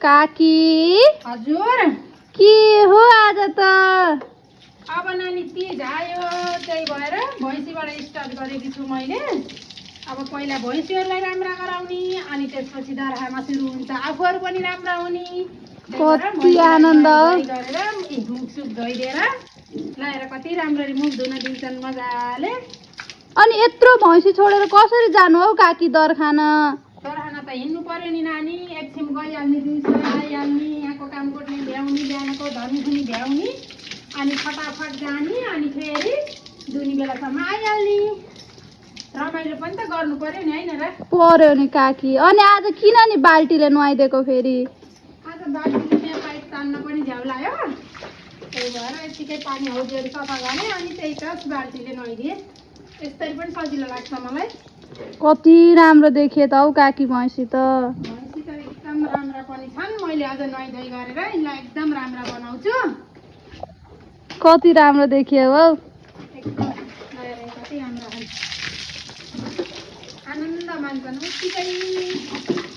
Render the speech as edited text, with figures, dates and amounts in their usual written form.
काकी हजुर के हो आज त? अब नानी तीज आयो, त्यही भएर भैँसीबाट स्टार्ट गरेकी छु मैले। अब पहिला भैँसीहरूलाई राम्रा गराउने, अनि त्यसपछि दर्हामा सुरु हुन्छ आफूहरू पनि राम्रा हुने। कति आनन्द गरेर मुखसुख धोइदिएर ल्याएर कति राम्ररी मुख धुन दिन्छन् मजाले। अनि यत्रो भैँसी छोडेर कसरी जानु हौ काकी दरखान? दरखाना त हिँड्नु पर्यो नि नानी, एकछिन गइहाल्ने, दिउँसो आइहाल्ने, यहाँको काम गर्ने भ्याउने, बिहानको धनीखुनी भ्याउने, अनि फटाफट जाने, अनि फेरि दुनी बेलासम्म आइहाल्ने। रमाइलो पनि त गर्नु पर्यो नि, होइन र? पर्यो नि काकी। अनि आज किन नि बाल्टीले नुहाइदिएको फेरि? आज बाल्टीले त्यहाँ पाइप तान्न पनि झ्याउलायो, त्यही भएर यतिकै पानी हौजीहरू सफा गरेँ, अनि त्यही त बाल्टीले नुहाइदिएँ। यस्तरी पनि सजिलो लाग्छ मलाई। कति राम्रो देखिए त हौ काकी भैँसी त। भैँसी त एकदम राम्रा पनि छन्। मैले आज नुहाइधुवाइ गरेर यिनलाई एकदम राम्रा बनाउँछु। कति राम्रो देखिए हौ। एकदम नयाँ कति राम्रा छन्। आनन्द मान्छन् उत्तिकै।